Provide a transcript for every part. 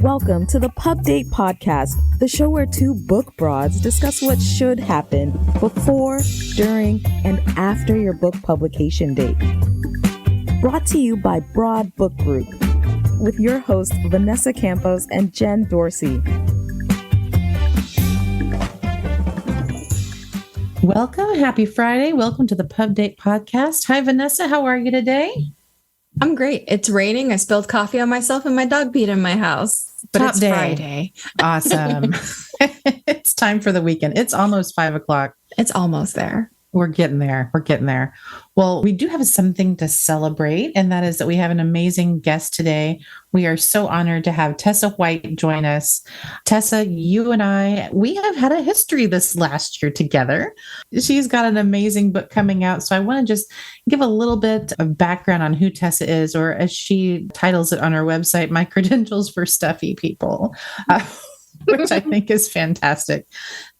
Welcome to the Pub Date Podcast, the show where two book broads discuss what should happen before, during, and after your book publication date. Brought to you by Broad Book Group, with your hosts Vanessa Campos and Jen Dorsey. Welcome. Happy Friday. Welcome to the Pub Date Podcast. Hi, Vanessa. How are you today? I'm great. It's raining. I spilled coffee on myself and my dog peed in my house. But Top it's day. Friday. Awesome. It's time for the weekend. It's almost 5:00. It's almost there. We're getting there. We're getting there. Well, we do have something to celebrate, and that is that we have an amazing guest today. We are so honored to have Tessa White join us. Tessa, you and I, we have had a history this last year together. She's got an amazing book coming out. So I want to just give a little bit of background on who Tessa is, or as she titles it on her website, My Credentials for Stuffy People. Which I think is fantastic.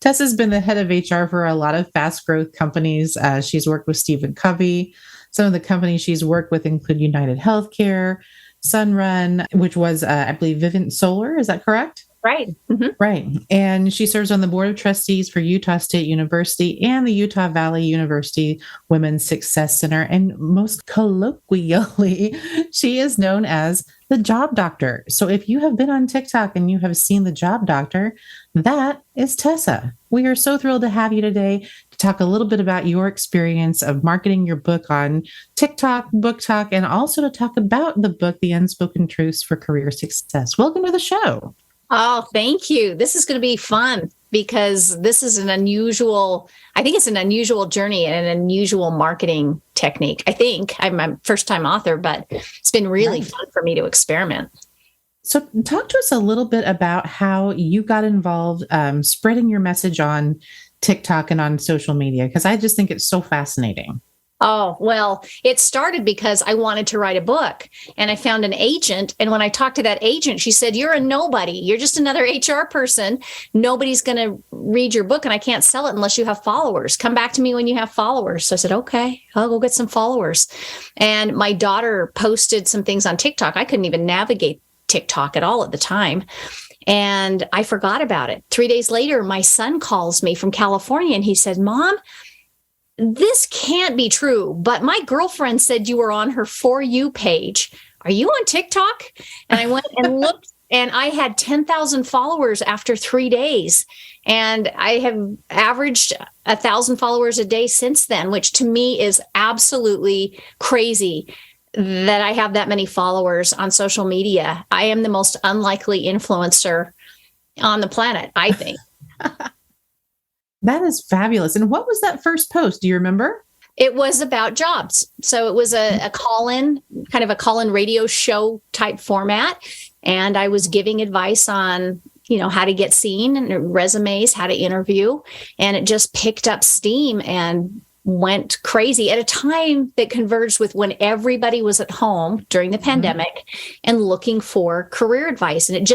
Tessa's been the head of HR for a lot of fast growth companies. She's worked with Stephen Covey. Some of the companies she's worked with include United Healthcare, Sunrun, which was, I believe, Vivint Solar. Is that correct? Right. Mm-hmm. Right. And she serves on the board of trustees for Utah State University and the Utah Valley University Women's Success Center. And most colloquially, she is known as the Job Doctor. So if you have been on TikTok and you have seen the Job Doctor, that is Tessa. We are so thrilled to have you today to talk a little bit about your experience of marketing your book on TikTok, Book Talk, and also to talk about the book, The Unspoken Truths for Career Success. Welcome to the show. Oh, thank you. This is going to be fun because this is an unusual journey and an unusual marketing technique. I think I'm a first-time author, but it's been really fun for me to experiment. So talk to us a little bit about how you got involved spreading your message on TikTok and on social media, because I just think it's so fascinating. Oh, well, it started because I wanted to write a book and I found an agent. And when I talked to that agent, she said, "You're a nobody. You're just another HR person. Nobody's going to read your book and I can't sell it unless you have followers. Come back to me when you have followers." So I said, "Okay, I'll go get some followers." And my daughter posted some things on TikTok. I couldn't even navigate TikTok at all at the time. And I forgot about it. 3 days later, my son calls me from California and he said, "Mom, this can't be true, but my girlfriend said you were on her For You page. Are you on TikTok?" And I went and looked, and I had 10,000 followers after 3 days. And I have averaged 1,000 followers a day since then, which to me is absolutely crazy that I have that many followers on social media. I am the most unlikely influencer on the planet, I think. That is fabulous. And what was that first post? Do you remember? It was about jobs. So it was a call-in, kind of a call-in radio show type format. And I was giving advice on, how to get seen and resumes, how to interview. And it just picked up steam and went crazy at a time that converged with when everybody was at home during the pandemic and looking for career advice. And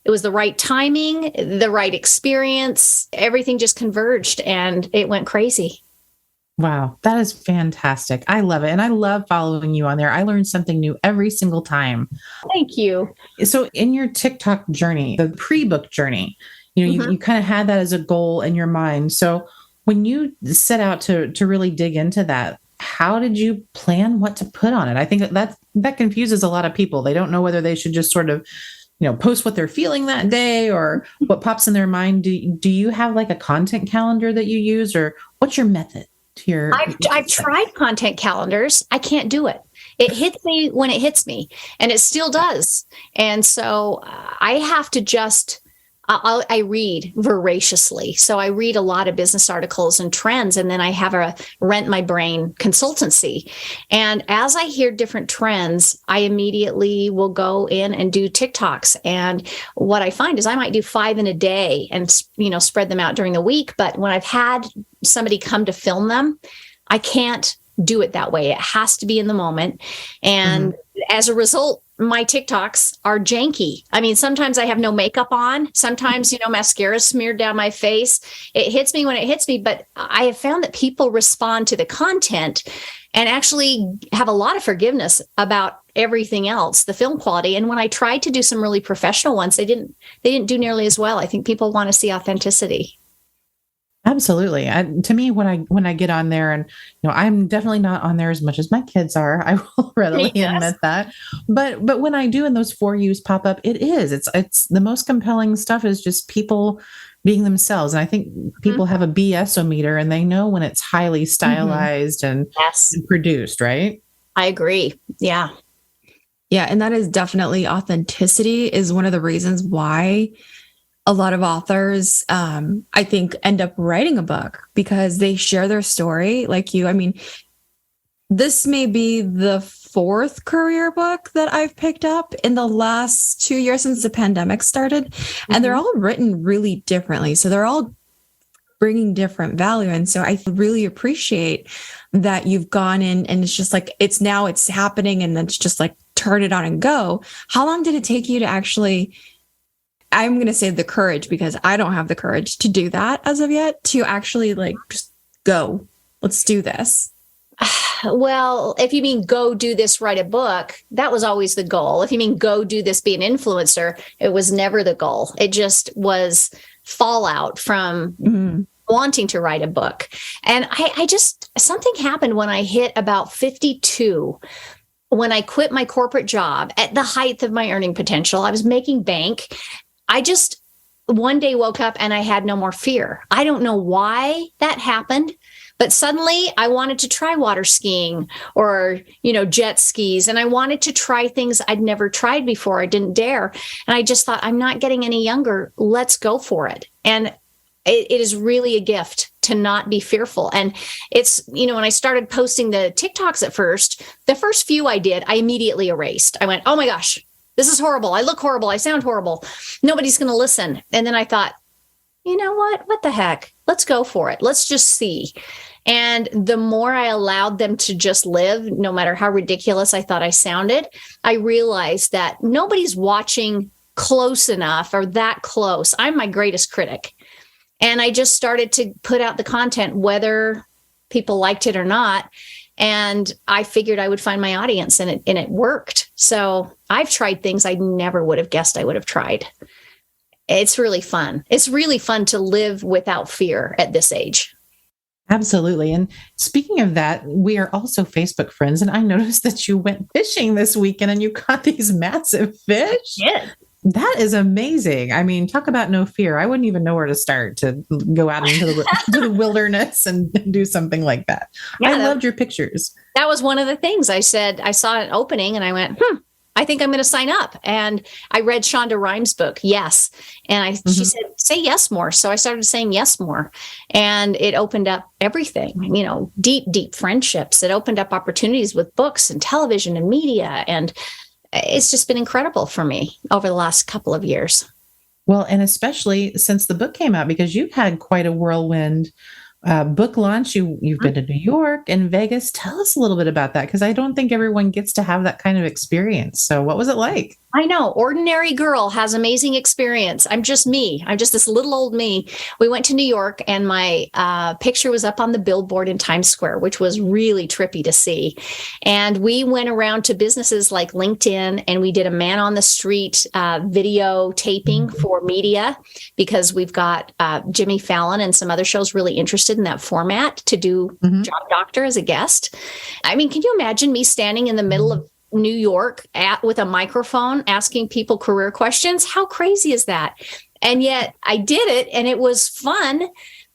it was the right timing, the right experience. Everything just converged and it went crazy. Wow, that is fantastic. I love it. And I love following you on there. I learn something new every single time. Thank you. So in your TikTok journey, the pre-book journey, you kind of had that as a goal in your mind. So when you set out to really dig into that, how did you plan what to put on it? I think that confuses a lot of people. They don't know whether they should just sort of post what they're feeling that day or what pops in their mind. Do you have like a content calendar that you use, or what's your method to your? I've tried content calendars. I can't do it. It hits me when it hits me, and it still does. And so I have to I read voraciously. So I read a lot of business articles and trends, and then I have a Rent My Brain consultancy. And as I hear different trends, I immediately will go in and do TikToks. And what I find is I might do 5 in a day and, spread them out during the week. But when I've had somebody come to film them, I can't do it that way. It has to be in the moment. And as a result, my TikToks are janky. I mean, sometimes I have no makeup on. Sometimes, mascara smeared down my face. It hits me when it hits me. But I have found that people respond to the content and actually have a lot of forgiveness about everything else, the film quality. And when I tried to do some really professional ones, they didn't do nearly as well. I think people want to see authenticity. Absolutely. To me, when I get on there, and I'm definitely not on there as much as my kids are. I will readily admit that. But when I do, and those for yous pop up, it's the most compelling stuff is just people being themselves. And I think people have a BS-o-meter, and they know when it's highly stylized and produced, right? I agree. Yeah. Yeah. And that is definitely authenticity is one of the reasons why a lot of authors, I think, end up writing a book because they share their story like you. I mean, this may be the fourth career book that I've picked up in the last 2 years since the pandemic started. And they're all written really differently. So they're all bringing different value. And so I really appreciate that you've gone in and it's just like, it's happening. And it's just like, turn it on and go. How long did it take you to actually, I'm going to say the courage, because I don't have the courage to do that as of yet, to actually like, just go, let's do this? Well, if you mean go do this, write a book, that was always the goal. If you mean go do this, be an influencer, it was never the goal. It just was fallout from wanting to write a book. And I just, something happened when I hit about 52, when I quit my corporate job at the height of my earning potential. I was making bank. I just one day woke up and I had no more fear. I don't know why that happened, but suddenly I wanted to try water skiing or, jet skis. And I wanted to try things I'd never tried before. I didn't dare. And I just thought, I'm not getting any younger. Let's go for it. And it is really a gift to not be fearful. And it's, when I started posting the TikToks at first, the first few I did, I immediately erased. I went, oh my gosh, this is horrible. I look horrible. I sound horrible. Nobody's going to listen. And then I thought, you know what? What the heck? Let's go for it. Let's just see. And the more I allowed them to just live, no matter how ridiculous I thought I sounded, I realized that nobody's watching close enough or that close. I'm my greatest critic. And I just started to put out the content, whether people liked it or not. And I figured I would find my audience, and it worked. So I've tried things I never would have guessed I would have tried. It's really fun. It's really fun to live without fear at this age. Absolutely. And speaking of that, we are also Facebook friends. And I noticed that you went fishing this weekend and you caught these massive fish. Yeah. That is amazing. I mean, talk about no fear. I wouldn't even know where to start to go out into the wilderness and do something like that. Yeah, I loved your pictures. That was one of the things I said. I saw an opening and I went, I think I'm going to sign up. And I read Shonda Rhimes' book, Yes. And she said, say yes more. So I started saying yes more. And it opened up everything, deep, deep friendships. It opened up opportunities with books and television and media. And it's just been incredible for me over the last couple of years. Well, and especially since the book came out, because you've had quite a whirlwind book launch. You've been to New York and Vegas. Tell us a little bit about that, because I don't think everyone gets to have that kind of experience. So what was it like? I know. Ordinary girl has amazing experience. I'm just me. I'm just this little old me. We went to New York and my picture was up on the billboard in Times Square, which was really trippy to see. And we went around to businesses like LinkedIn and we did a man on the street video taping for media, because we've got Jimmy Fallon and some other shows really interested in that format to do Job Doctor as a guest. I mean, can you imagine me standing in the middle of New York with a microphone asking people career questions? How crazy is that? And yet I did it and it was fun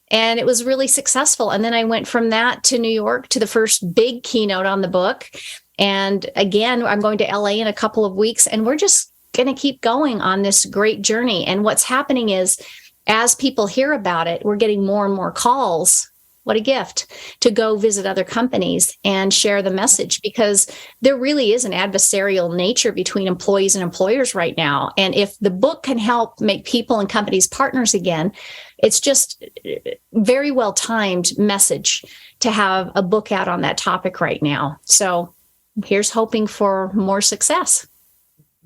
and it was really successful. And then I went from that to New York to the first big keynote on the book. And again, I'm going to LA in a couple of weeks and we're just going to keep going on this great journey. And what's happening is as people hear about it, we're getting more and more calls. What a gift to go visit other companies and share the message, because there really is an adversarial nature between employees and employers right now. And if the book can help make people and companies partners again, it's just very well timed message to have a book out on that topic right now. So here's hoping for more success.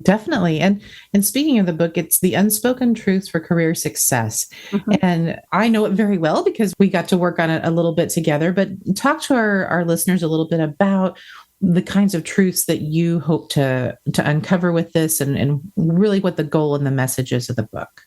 Definitely. And speaking of the book, it's The Unspoken Truths for Career Success. Mm-hmm. And I know it very well because we got to work on it a little bit together, but talk to our listeners a little bit about the kinds of truths that you hope to uncover with this and really what the goal and the message is of the book.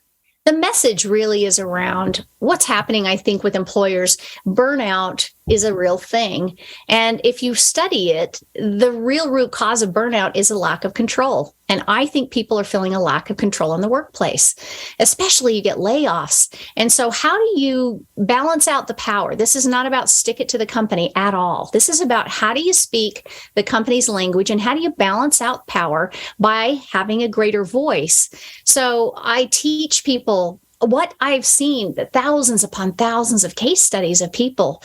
The message really is around what's happening, I think, with employers. Burnout is a real thing. And if you study it, the real root cause of burnout is a lack of control. And I think people are feeling a lack of control in the workplace, especially you get layoffs. And so how do you balance out the power? This is not about stick it to the company at all. This is about how do you speak the company's language and how do you balance out power by having a greater voice? So I teach people what I've seen, the thousands upon thousands of case studies of people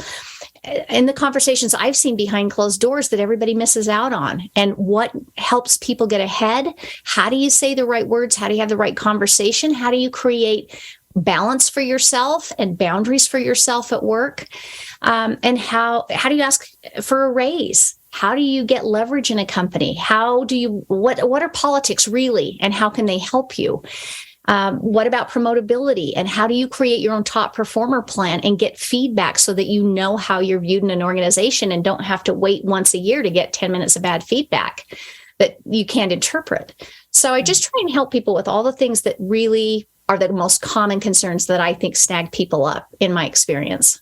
in the conversations I've seen behind closed doors that everybody misses out on, and what helps people get ahead. How do you say the right words? How do you have the right conversation? How do you create balance for yourself and boundaries for yourself at work? And how do you ask for a raise? How do you get leverage in a company? What are politics really, and how can they help you? What about promotability, and how do you create your own top performer plan and get feedback so that you know how you're viewed in an organization and don't have to wait once a year to get 10 minutes of bad feedback that you can't interpret? So I just try and help people with all the things that really are the most common concerns that I think snag people up in my experience.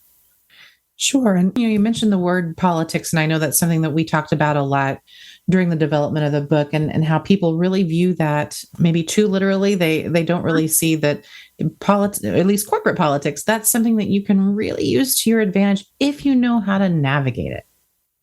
Sure. And you mentioned the word politics, and I know that's something that we talked about a lot during the development of the book, and how people really view that maybe too literally. They don't really see that at least corporate politics, that's something that you can really use to your advantage if you know how to navigate it.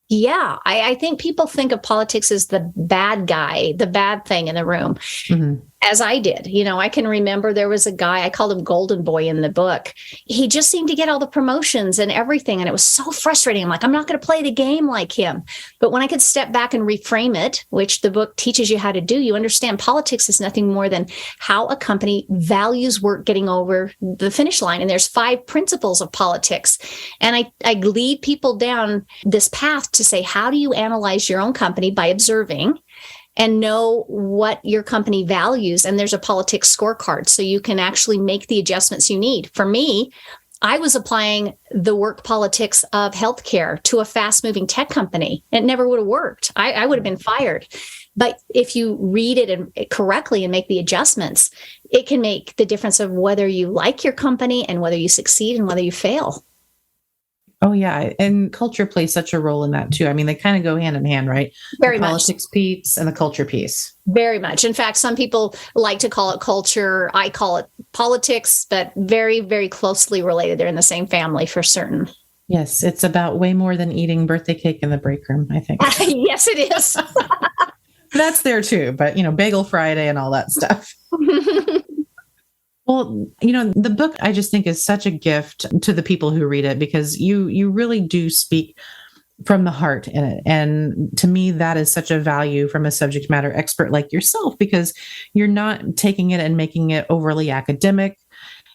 Yeah, I think people think of politics as the bad guy, the bad thing in the room. Mm-hmm. As I did. I can remember there was a guy, I called him Golden Boy in the book. He just seemed to get all the promotions and everything. And it was so frustrating. I'm like, I'm not going to play the game like him. But when I could step back and reframe it, which the book teaches you how to do, you understand politics is nothing more than how a company values work getting over the finish line. And there's 5 principles of politics. And I lead people down this path to say, how do you analyze your own company by observing and know what your company values? And there's a politics scorecard, so you can actually make the adjustments you need. For me, I was applying the work politics of healthcare to a fast-moving tech company. It never would have worked. I would have been fired. But if you read it correctly and make the adjustments, it can make the difference of whether you like your company and whether you succeed and whether you fail. Oh, yeah. And culture plays such a role in that, too. I mean, they kind of go hand in hand, right? Very the much. Politics piece and the culture piece. Very much. In fact, some people like to call it culture. I call it politics, but very, very closely related. They're in the same family for certain. Yes. It's about way more than eating birthday cake in the break room, I think. Yes, it is. That's there, too. But, Bagel Friday and all that stuff. Well, the book I just think is such a gift to the people who read it, because you really do speak from the heart in it. And to me, that is such a value from a subject matter expert like yourself, because you're not taking it and making it overly academic.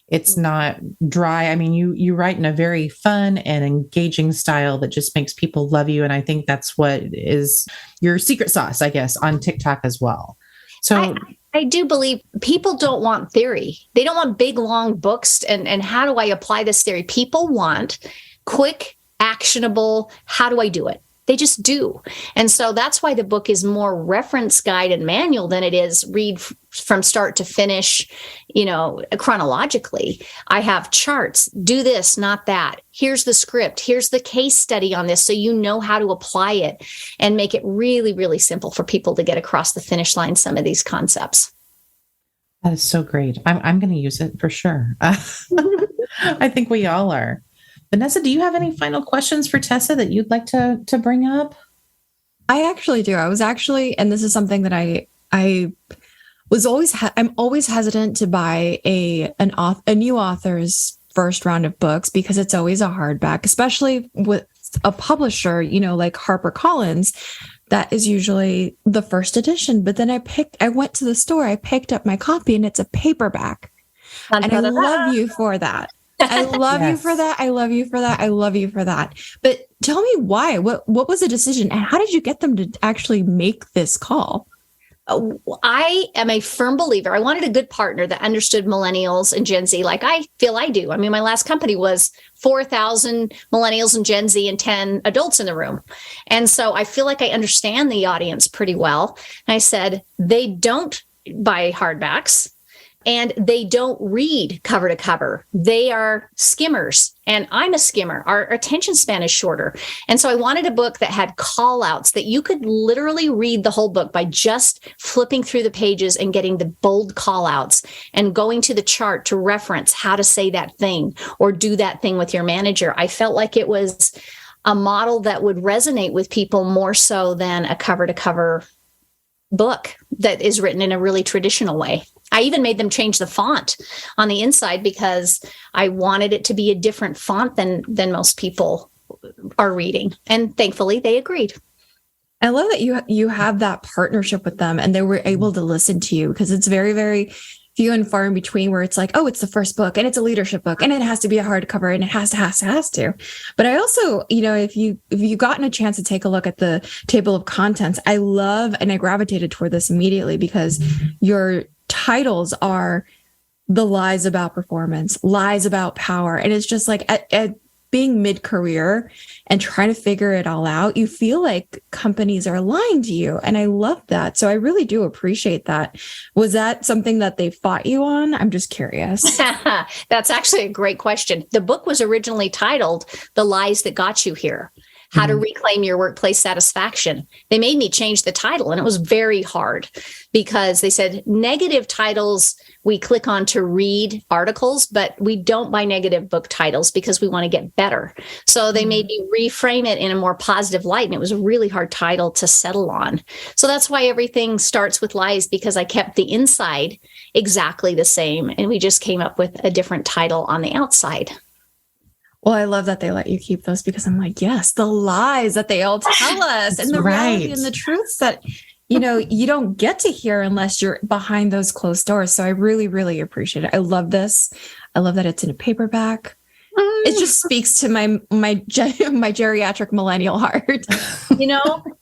It's not dry. I mean, you write in a very fun and engaging style that just makes people love you. And I think that's what is your secret sauce, I guess, on TikTok as well. So I do believe people don't want theory. They don't want big, long books. And how do I apply this theory? People want quick, actionable, how do I do it? They just do. And so that's why the book is more reference guide and manual than it is read from start to finish, chronologically. I have charts. Do this, not that. Here's the script. Here's the case study on this, so you know how to apply it and make it really, really simple for people to get across the finish line, some of these concepts. That is so great. I'm going to use it for sure. I think we all are. Vanessa, do you have any final questions for Tessa that you'd like to bring up? I actually do. And this is something that I was always, I'm always hesitant to buy a new author's first round of books, because it's always a hardback, especially with a publisher, like HarperCollins, that is usually the first edition. But then I went to the store, I picked up my copy, and it's a paperback. And I love you for that. I love you for that. I love you for that. I love you for that. But tell me why. What was the decision, and how did you get them to actually make this call? I am a firm believer. I wanted a good partner that understood millennials and Gen Z like I feel I do. I mean, my last company was 4,000 millennials and Gen Z and 10 adults in the room. And so I feel like I understand the audience pretty well. And I said, they don't buy hardbacks and they don't read cover to cover. They are skimmers. And I'm a skimmer. Our attention span is shorter. And so I wanted a book that had call outs that you could literally read the whole book by just flipping through the pages and getting the bold call outs and going to the chart to reference how to say that thing or do that thing with your manager. I felt like it was a model that would resonate with people more so than a cover to cover book that is written in a really traditional way. I even made them change the font on the inside because I wanted it to be a different font than most people are reading. And thankfully, they agreed. I love that you have that partnership with them and they were able to listen to you, because it's very, very few and far in between where it's like, oh, it's the first book and it's a leadership book and it has to be a hardcover and it has to. But I also, if you've gotten a chance to take a look at the table of contents, I love, and I gravitated toward this immediately because your titles are The Lies About Performance, Lies About Power. And it's just like at being mid-career and trying to figure it all out, you feel like companies are lying to you. And I love that. So I really do appreciate that. Was that something that they fought you on? I'm just curious. That's actually a great question. The book was originally titled The Lies That Got You Here. How to Reclaim Your Workplace Satisfaction. They made me change the title, and it was very hard because they said negative titles we click on to read articles, but we don't buy negative book titles because we want to get better. So they made me reframe it in a more positive light, and it was a really hard title to settle on. So that's why everything starts with lies, because I kept the inside exactly the same, and we just came up with a different title on the outside. Well, I love that they let you keep those, because I'm like, yes, the lies that they all tell us and the reality and the truths that, you don't get to hear unless you're behind those closed doors. So I really, really appreciate it. I love this. I love that it's in a paperback. It just speaks to my geriatric millennial heart.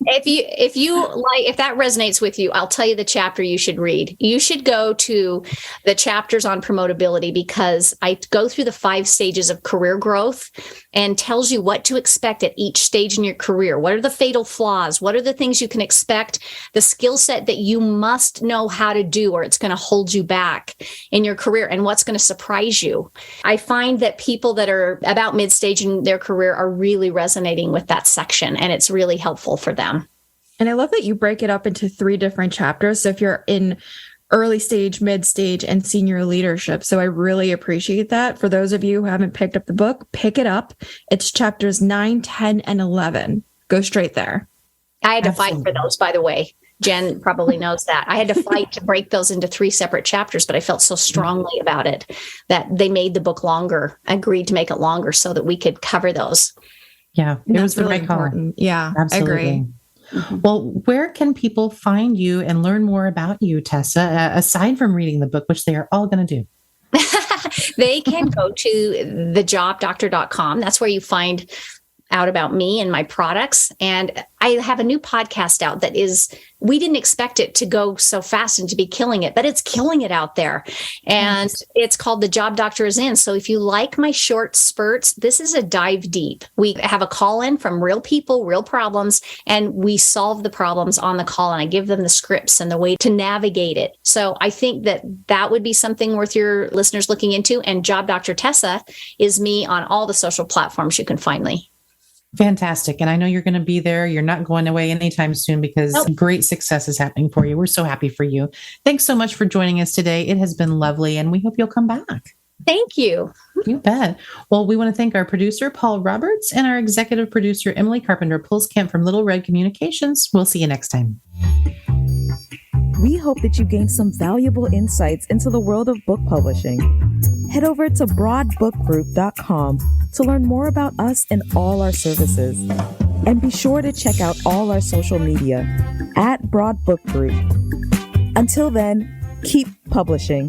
If that resonates with you, I'll tell you the chapter you should read. You should go to the chapters on promotability, because I go through the 5 stages of career growth and tells you what to expect at each stage in your career. What are the fatal flaws? What are the things you can expect? The skill set that you must know how to do, or it's going to hold you back in your career, and what's going to surprise you. I find that people that are about mid-stage in their career are really resonating with that section, and it's really helpful for them. And I love that you break it up into 3 different chapters. So if you're in early stage, mid stage, and senior leadership. So I really appreciate that. For those of you who haven't picked up the book, pick it up. It's chapters 9, 10, and 11. Go straight there. I had to fight for those, by the way. Jen probably knows that. I had to fight to break those into 3 separate chapters, but I felt so strongly about it that they made the book longer, agreed to make it longer so that we could cover those. Yeah, it was really important. Yeah, absolutely. I agree. Well, where can people find you and learn more about you, Tessa, aside from reading the book, which they are all going to do? They can go to thejobdoctor.com. That's where you find out about me and my products. And I have a new podcast out that we didn't expect it to go so fast and to be killing it, but it's killing it out there. And It's called The Job Doctor Is In. So if you like my short spurts, this is a dive deep. We have a call in from real people, real problems, and we solve the problems on the call. And I give them the scripts and the way to navigate it. So I think that would be something worth your listeners looking into. And Job Doctor Tessa is me on all the social platforms you can find me. Fantastic. And I know you're going to be there. You're not going away anytime soon, because great success is happening for you. We're so happy for you. Thanks so much for joining us today. It has been lovely, and we hope you'll come back. Thank you. You bet. Well, we want to thank our producer, Paul Roberts, and our executive producer, Emily Carpenter-Pulskamp from Little Red Communications. We'll see you next time. We hope that you gained some valuable insights into the world of book publishing. Head over to broadbookgroup.com to learn more about us and all our services. And be sure to check out all our social media at Broad Book Group. Until then, keep publishing.